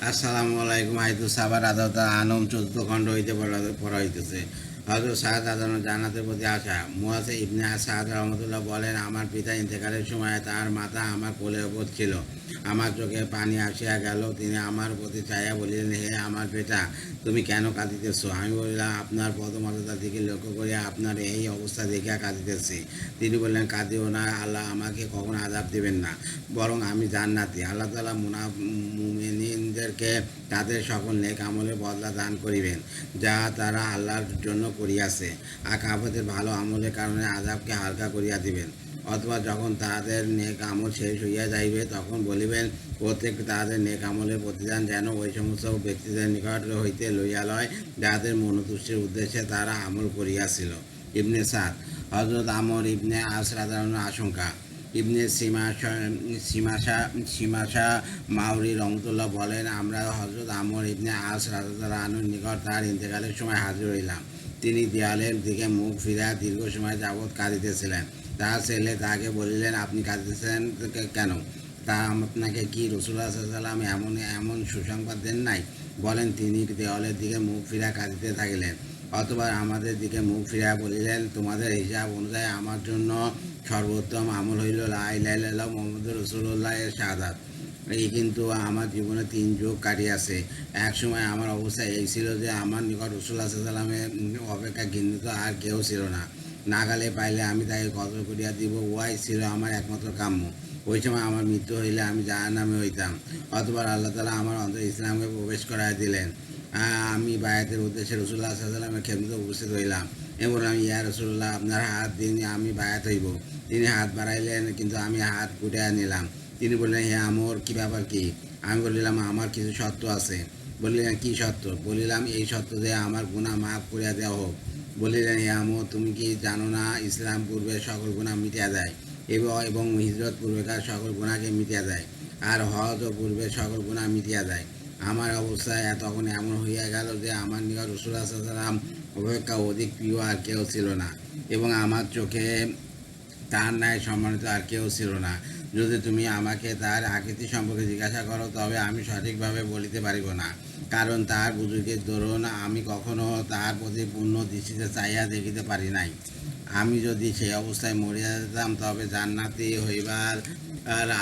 আসসালামু আলাইকুম। আইতু সাবার আদালত আনম চতুর্থ খণ্ড হইতে পড়া হইতেছে। হযরত সাদ আদালত জান্নাতের প্রতি আশা। মুয়াজ ইবনে সাদ রহমতুল্লাহ বলেন, আমার পিতা ইন্তেকালের সময় তার মাথা আমার কোলের ওপর ছিল। আমার চোখে পানি আসিয়া গেল। তিনি আমার প্রতি চাইয়া বলিলেন, হে আমার বেটা, তুমি কেন কাঁদিতেছ? আমি বলিলাম, আপনার পদমর্যাদার দিকে লক্ষ্য করিয়া আপনার এই অবস্থা দেখিয়া কাঁদিতেছি। তিনি বললেন, কাঁদিও না, আল্লাহ আমাকে কখনো আযাব দিবেন না, বরং আমি জান্নাতি। আল্লাহ তাআলা মুমিনদেরকে তাদের সকল নেক আমলের বদলা দান করিবেন, যা তারা আল্লাহর জন্য করিয়াছে, আর কাফেরদের ভালো আমলের কারণে আযাবকে হালকা করিয়া দিবেন। অথবা যখন তাহাদের নেক আমল শেষ হইয়া যাইবে, তখন বলিবেন, প্রত্যেক তাহাদের নেক আমলের প্রতিদান যেন ওই সমস্ত ব্যক্তিদের নিকট হইতে লইয়া লয়, যাহাদের মনোতুষ্টির উদ্দেশ্যে তারা আমল করিয়াছিল। ইবনে সাদ। হযরত আমর ইবনে আস রাদিয়াল্লাহু আনহু আশঙ্কা। ইবনে সিমাশা মাউরি রহমতুল্লাহ বলেন, আমরা হযরত আমর ইবনে আস রাদিয়াল্লাহু আনহুর নিকট তার ইন্তেকালের সময় হাজির হইলাম। তিনি দেয়ালের দিকে মুখ ফিরিয়া দীর্ঘ সময় যাবৎ কাঁদিতেছিলেন। তার ছেলে তাকে বলিলেন, আপনি কাঁদিতেছেন কেন? তা আপনাকে কি রাসূলুল্লাহ সাল্লাল্লাহু আলাইহি ওয়াসাল্লাম এমন এমন সুসংবাদ দেন নাই? বলেন, তিনি দেওয়ালের দিকে মুখ ফিরিয়া কাঁদিতে থাকিলেন। অথবা আমাদের দিকে মুখ ফিরিয়া বলিলেন, তোমাদের হিসাব অনুযায়ী আমার জন্য সর্বোত্তম আমল হইল লা ইলাহা ইল্লাল্লাহ মুহাম্মাদুর রাসূলুল্লাহ এর শাহাদাত। এই কিন্তু আমার জীবনে 3 যুগ কাটিয়াছে। এক সময় আমার অবস্থা এই ছিল যে আমার নিকট রাসূলুল্লাহ সাল্লাল্লাহু আলাইহি ওয়াসাল্লামের অপেক্ষা ঘৃণিত আর কেউ ছিল না। নাগালে পাইলে আমি তাকে কতল করিয়া দিব, উহাই ছিল আমার একমাত্র কাম্য। ওই সময় আমার মৃত্যু হইলে আমি জাহান্নামে হইতাম, অথবা আল্লাহ তাআলা আমার অন্তর ইসলামকে প্রবেশ করাইয়া দিলেন। আমি বায়াতের উদ্দেশ্যে রাসূলুল্লাহ সাল্লাল্লাহু আলাইহি ওয়াসাল্লামের খেদমতে উপস্থিত হইলাম এবং বললাম, ইয়া রাসূলুল্লাহ, আপনার হাত দিন, আমি বায়াত হইব। তিনি হাত বাড়াইলেন, কিন্তু আমি হাত গুটাইয়া নিলাম। তিনি বললেন, হে আমর, কি ব্যাপার কি? আমি বলিলাম, আমার কিছু শর্ত আছে। বলিলেন, কি শর্ত? বলিলাম, এই শর্ত যে আমার গুনাহ মাফ করিয়া দেওয়া হোক। বলিলেন, হে আমর, তুমি কি জানো না, ইসলাম পূর্বে সকল গুনাহ মিটিয়া যায় এবং হিজরত পূর্বেকার সকল গুনাহকে মিটিয়া যায়, আর হজ ও পূর্বে সকল গুনাহ মিটিয়া যায়। আমার অবস্থায় তখন এমন হইয়া গেল যে আমার নিকট রাসূলুল্লাহ সাল্লাল্লাহু আলাইহি ওয়াসাল্লাম অপেক্ষা অধিক প্রিয় আর কেউ ছিল না, এবং আমার চোখে তার ন্যায় সম্মানিত আর কেউ ছিল না। যদি তুমি আমাকে তার আকৃতি সম্পর্কে জিজ্ঞাসা করো, তবে আমি সঠিকভাবে বলিতে পারিব না, কারণ তার বুজুর্গের দরুন আমি কখনো তার প্রতি পূর্ণ দৃষ্টিতে চাইয়া দেখিতে পারি নাই। আমি যদি সেই অবস্থায় মরিয়া যেতাম, তবে জান্নাতি হইবার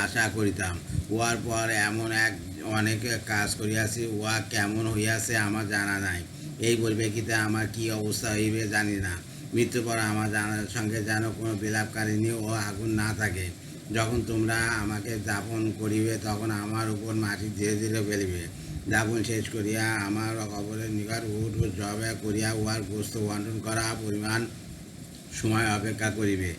আশা করিতাম। উহার পর এমন অনেক কাজ করিয়াছি, উহা কেমন হইয়াছে আমার জানা নাই। এই পরিপ্রেক্ষিতে আমার কি অবস্থা হইবে জানি না। মৃত্যুর পর আমার জানার সঙ্গে যেন কোনো বিলাপকারিণী ও আগুন না থাকে। যখন তোমরা আমাকে দাফন করিবে, তখন আমার উপর মাটি ধীরে ধীরে ফেলিবে। দাফন শেষ করিয়া আমার কবরের নিকট উট জবে করিয়া উহার গোস্ত বন্টন করা পরিমাণ সময় অপেক্ষা করিবে,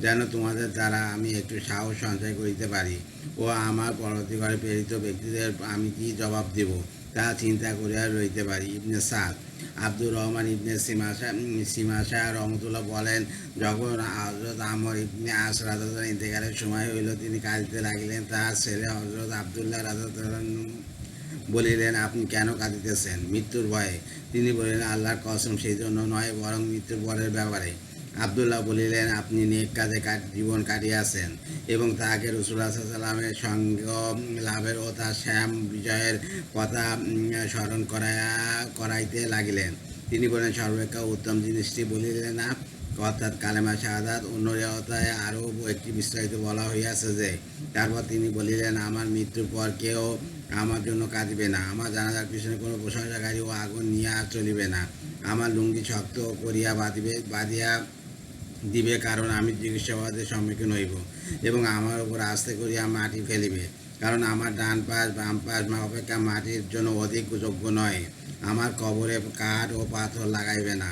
যেন তোমাদের দ্বারা আমি একটু সাহস সঞ্চয় করিতে পারি, ও আমার পরবর্তী ঘরে প্রেরিত ব্যক্তিদের আমি কি জবাব দেব, তা চিন্তা করিয়া রইতে পারি। ইবনে সাদ। আব্দুর রহমান ইবনে সিমাশা রহমতুল্লাহ বলেন, যখন হযরত আমর ইবনে আস রাদিয়াল্লাহু ইন্তেকালের সময় হইল, তিনি কাঁদিতে লাগিলেন। তার ছেলে হযরত আব্দুল্লাহ রাদিয়াল্লাহু বলিলেন, আপনি কেন কাঁদিতেছেন? মৃত্যুর ভয়ে। তিনি বলিলেন, আল্লাহর কসম, সেই জন্য নয়, বরং মৃত্যুর পরের ব্যাপারে। আব্দুল্লাহ বলিলেন, আপনি নেক কাজে জীবন কাটিয়াছেন এবং তাহাকে রাসূলুল্লাহ সাল্লাল্লাহু আলাইহি ওয়াসাল্লামের সঙ্গ লাভের ও তার শ্যাম বিজয়ের কথা স্মরণ করাইতে লাগিলেন। তিনি বলেন, সর্বাপেক্ষা উত্তম জিনিসটি বলিলেন না, অর্থাৎ কালেমা শাহাদাত। অন্য রেওয়ায়ে আরও একটি বিস্তারিত বলা হইয়াছে যে, তারপর তিনি বলিলেন, আমার মৃত্যুর পর কেউ আমার জন্য কাঁদিবে না, আমার জানাজার পিছনে কোনো প্রশংসাকারী ও আগুন নিয়ে চলিবে না, আমার লুঙ্গি শক্ত করিয়া বাঁধিয়া দিবে, কারণ আমি জিজ্ঞাসাবাদের সম্মুখীন হইব, এবং আমার উপর আস্তে করিয়া মাটি ফেলিবে, কারণ আমার ডান পাশ বাম পাশ অপেক্ষা মাটির জন্য অধিক যোগ্য নয়। আমার কবরে কাঠ ও পাথর লাগাইবে না।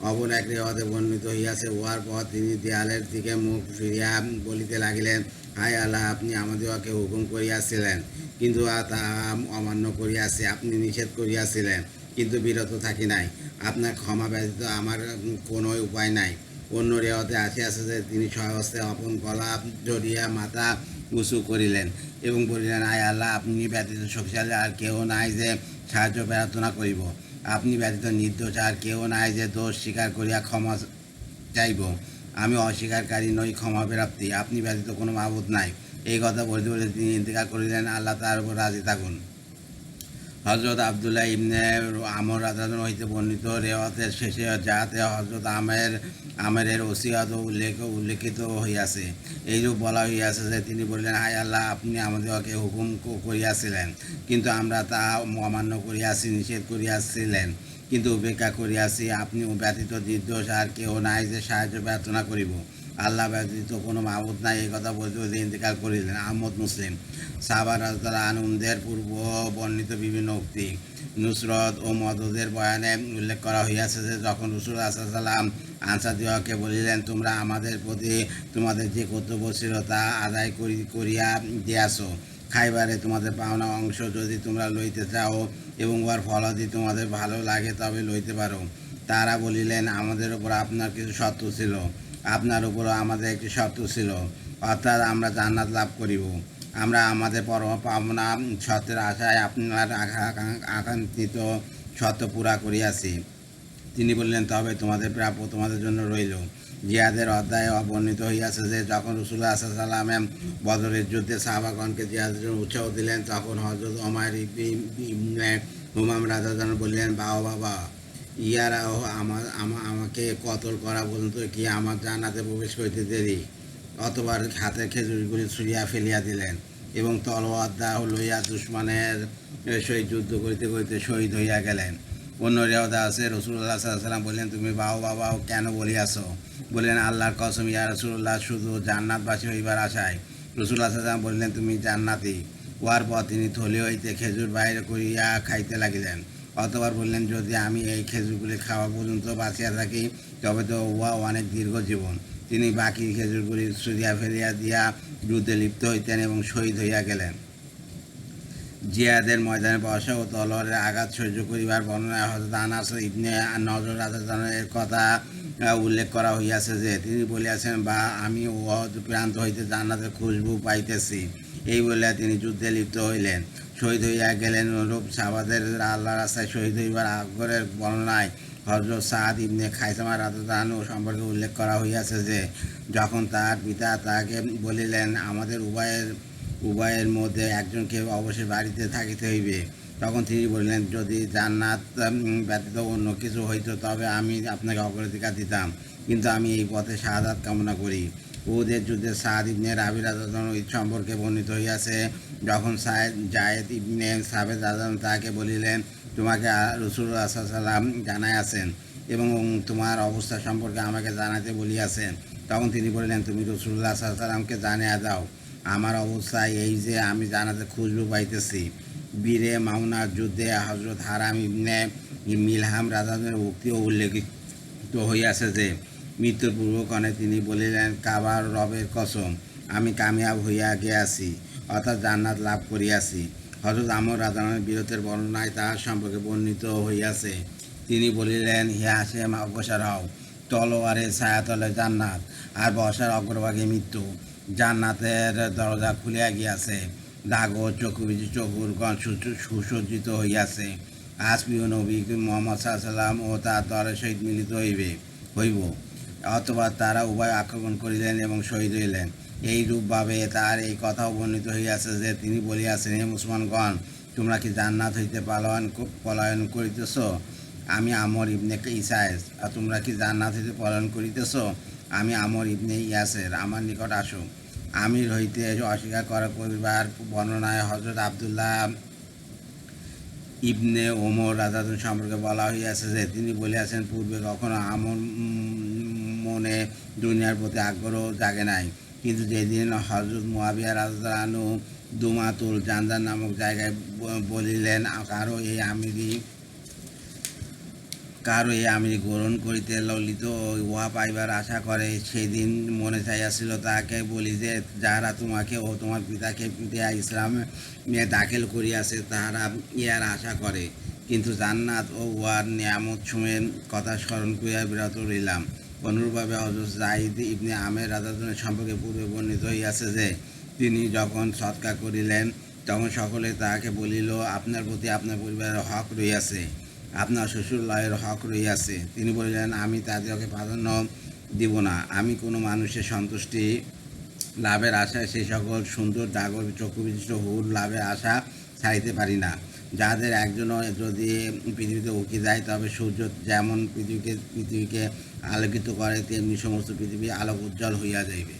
অপর এক রেওয়াতে বর্ণিত হইয়াছে, উহার পর তিনি দেয়ালের দিকে মুখ ফিরিয়া বলিতে লাগিলেন, হায় আল্লাহ, আপনি আমাদিগকে হুকুম করিয়াছিলেন, কিন্তু তাহা অমান্য করিয়াছি। আপনি নিষেধ করিয়াছিলেন, কিন্তু বিরত থাকি নাই। আপনার ক্ষমা ব্যতীত আমার কোনো উপায় নাই। অন্য রেওয়াতে আসিয়াছে যে, তিনি স্বহস্তে আপন গলা জড়িয়া মাথা উঁচু করিলেন এবং বলিলেন, আয় আল্লাহ, আপনি ব্যতীত শক্তিশালী আর কেউ নাই যে সাহায্য প্রার্থনা করিব। আপনি ব্যতীত নির্দোষ আর কেউ নাই যে দোষ স্বীকার করিয়া ক্ষমা চাইব। আমি অস্বীকারী নই, ক্ষমা প্রাপ্তি। আপনি ব্যতীত কোনো মাবুদ নাই। এই কথা বলতে বলতে তিনি ইন্তেকাল করিলেন। আল্লাহ তার উপর রাজি থাকুন। হজরত আবদুল্লাহ ইবনে আমর রাদিয়াল্লাহু হইতে বর্ণিত রেওয়াতের শেষে যাতে হজরত আমেরের ওসিয়ত উল্লেখিত হইয়াছে। এইরূপ বলা হইয়াছে যে তিনি বললেন, হায় আল্লাহ, আপনি আমাদেরকে হুকুম করিয়াছিলেন, কিন্তু আমরা তা অমান্য করিয়াছি, নিষেধ করিয়াছিলেন, কিন্তু উপেক্ষা করিয়াছি। আপনি ব্যতীত নির্দোষ আর কেউ নাই যে সাহায্য প্রার্থনা করিব। আল্লাহ ব্যতীত কোনো মাবুদ নাই, এই কথা বলতে বলতে ইন্তেকাল করিলেন। আহমদ মুসলিম। সাহাবা রাদিয়াল্লাহু আনহুদের পূর্ব বর্ণিত বিভিন্ন উক্তি নুসরত ও মদদের বয়ানে উল্লেখ করা হইয়াছে যে যখন রাসূলুল্লাহ সাল্লাল্লাহু আলাইহি ওয়াসাল্লাম আনসারদিগকে বলিলেন, তোমরা আমাদের প্রতি তোমাদের যে কর্তব্য ছিল তা আদায় করিয়া দিয়াছ। খাইবারে তোমাদের পাওনা অংশ যদি তোমরা লইতে চাও এবং উহার ফলাদি তোমাদের ভালো লাগে তবে লইতে পারো। তারা বলিলেন, আমাদের উপর আপনার কিছু শর্ত ছিল, আপনার উপরও আমাদের একটি শর্ত ছিল, অর্থাৎ আমরা জান্নাত লাভ করিব। আমরা আমাদের পরম পাওনা শর্তের আশায় আপনার আকাঙ্ক্ষিত শর্ত পুরা করিয়াছি। তিনি বললেন, তবে তোমাদের প্রাপ্য তোমাদের জন্য রইল। জিহাদের অধ্যায়ে বর্ণিত হইয়াছে যে যখন রাসূলুল্লাহ সাল্লাল্লাহু আলাইহি ওয়াসাল্লাম বদরের যুদ্ধে সাহাবাগণকে জিহাদের জন্য উৎসাহ দিলেন, তখন হযরত ওমর ইবনে হুমাম রাদিয়াল্লাহু আনহু বললেন, বাবা, ইয়ারা আমাকে কতল করা পর্যন্ত কি আমার জান্নাতে প্রবেশ করিতে দেরি? অতবার হাতের খেজুরগুলি ছুঁড়িয়া ফেলিয়া দিলেন এবং তলোয়ার দাহ লইয়া দুশমনের সহিত যুদ্ধ করিতে করিতে শহীদ হইয়া গেলেন। অন্য রেওয়াতে আছে, রাসূলুল্লাহ সাল্লাল্লাহু আলাইহি ওয়াসাল্লাম বললেন, তুমি বাবা কেন বলিয়াছ? বললেন, আল্লাহর কসম ইয়া রাসূলুল্লাহ, শুধু জান্নাতবাসী হইবার আশায়। রাসূলুল্লাহ সাল্লাল্লাহু আলাইহি ওয়াসাল্লাম বললেন, তুমি জান্নাতি। উহার পর তিনি থলি হইতে খেজুর বাহির করিয়া খাইতে লাগিলেন। অতবার বললেন, যদি আমি এই খেজুরগুলি খাওয়া পর্যন্ত বাঁচিয়া থাকি তবে তো উহা অনেক দীর্ঘ জীবন। তিনি বাকি খেজুরগুলি ছুঁড়িয়া ফেলিয়া দিয়া যুদ্ধে লিপ্ত হইতেন এবং শহীদ হইয়া গেলেন। জিহাদের ময়দানে বসা ও তলোয়ারের আঘাত সহ্য করিবার বর্ণনায় হযরত আনাস ইবনে নজর রাদিয়াল্লাহু এর কথা উল্লেখ করা হইয়াছে যে তিনি বলিয়াছেন, বা আমি উহদ প্রান্ত হইতে জান্নাতের খুশবু পাইতেছি। এই বলিয়া তিনি যুদ্ধে লিপ্ত হইলেন, শহীদ হইয়া গেলেন। অনুরূপ সাহাবাদের আল্লাহর রাস্তায় শহীদ হইবার আগ্রহের বর্ণনায় হযরত সাদ ইবনে খাইসামা রাদিয়াল্লাহু আনহু সম্পর্কে উল্লেখ করা হইয়াছে যে যখন তার পিতা তাহাকে বলিলেন, আমাদের উভয়ের মধ্যে একজনকে অবশ্যই বাড়িতে থাকিতে হইবে, তখন তিনি বললেন, যদি জান্নাত ব্যতীত অন্য কিছু হইত তবে আমি আপনাকে অগ্রাধিকার দিতাম, কিন্তু আমি এই পথে শাহাদাত কামনা করি। উহুদের যুদ্ধে সাদ ইবনে রাবি রাদিয়াল্লাহু আনহু সম্পর্কে বর্ণিত হইয়াছে, যখন জায়েদ ইবনে সাবেত রাদিয়াল্লাহু তাহাকে বলিলেন, তোমাকে রাসূলুল্লাহ সাল্লাল্লাহু আলাইহি ওয়াসাল্লাম জানাইয়াছেন এবং তোমার অবস্থা সম্পর্কে আমাকে জানাতে বলিয়াছেন, তখন তিনি বললেন, তুমি রাসূলুল্লাহ সাল্লাল্লাহু আলাইহি ওয়াসাল্লামকে জানিয়ে দাও, আমার অবস্থা এই যে আমি জান্নাতে খুশবু পাইতেছি। বীরে মাউনার যুদ্ধে হযরত হারাম ইবনে মিলহাম রাদিয়াল্লাহু উক্তিও উল্লেখিত হইয়াছে যে মৃত্যুর পূর্বক্ষণে তিনি বলিলেন, কাবার রবের কসম, আমি কামিয়াব হইয়া গিয়াছি, অর্থাৎ জান্নাত লাভ করিয়াছি। হযরত আমর রাদিয়াল্লাহু বীরত্বের বর্ণনায় তাহার সম্পর্কে বর্ণিত হইয়াছে, তিনি বলিলেন, হে হাশেম, অগ্রসর হও, তলোয়ারের ছায়াতলে জান্নাত আর বর্ষার অগ্রভাগে মৃত্যু। জান্নাতের দরজা খুলিয়া গিয়াছে, দাগর চকুরগণ সুসজ্জিত হইয়াছে। আজ প্রিয় নবী মুহাম্মদ সাল্লাল্লাহু আলাইহি ওয়াসাল্লাম ও তার দলের সহিত মিলিত হইব। অথবা তারা উভয় আক্রমণ করিলেন এবং শহীদ হইলেন। এইরূপভাবে তার এই কথাও বর্ণিত হইয়াছে যে তিনি বলিয়াছেন, হে মুসলমানগণ, তোমরা কি জান্নাত হইতে পলায়ন করিতেছ? আমি আমর ইবনে ইসায়েস। আর তোমরা কি জান্নাত হইতে পলায়ন করিতেছ? আমি আমর ইবনে ইয়াসের। আমার নিকট আসো। আমির হইতে অস্বীকার করিবার বর্ণনায় হযরত আব্দুল্লাহ ইবনে ওমর রাদিয়াল্লাহু সম্পর্কে বলা হইয়াছে যে তিনি বলিয়াছেন, পূর্বে কখনো আমার মনে দুনিয়ার প্রতি আগ্রহ জাগে নাই, কিন্তু যেদিন হযরত মুয়াবিয়া রাদিয়াল্লাহু আনহু দুমাতুল জানদান নামক জায়গায় বলিলেন, কারো এই আমিরি গ্রহণ করিতে ললিত উহা পাইবার আশা করে, সেদিন মনে চাইয়াছিল তাহাকে বলি যে যাহারা তোমাকে ও তোমার পিতাকে পিটিয়া ইসলামে দাখিল করিয়াছে তাহারা ইহার আশা করে, কিন্তু জান্নাত ও উহার নিয়ামত সমূহের কথা স্মরণ করিয়া বিরত রইলাম। অনুরূপভাবে হযরত যায়েদ ইবনে আমের রাদিয়াল্লাহু সম্পর্কে পূর্বে বর্ণিত হইয়াছে যে তিনি যখন সৎকার করিলেন তখন সকলে তাহাকে বলিল, আপনার প্রতি আপনার পরিবারের হক রইয়াছে, আপনার শ্বশুরালয়ের হক রইয়াছে। তিনি বলিলেন, আমি তাদেরকে প্রাধান্য দিব না। আমি কোনো মানুষের সন্তুষ্টি লাভের আশায় সেই সকল সুন্দর ডাগর চক্ষুবিশিষ্ট হুর লাভের আশা ছাড়িতে পারি না। যাদের একজনও যদি পৃথিবীতে উকি যায়, তবে সূর্য যেমন পৃথিবীকে আলোকিত করে, তেমনি সমস্ত পৃথিবী আলোক উজ্জ্বল হইয়া যাইবে।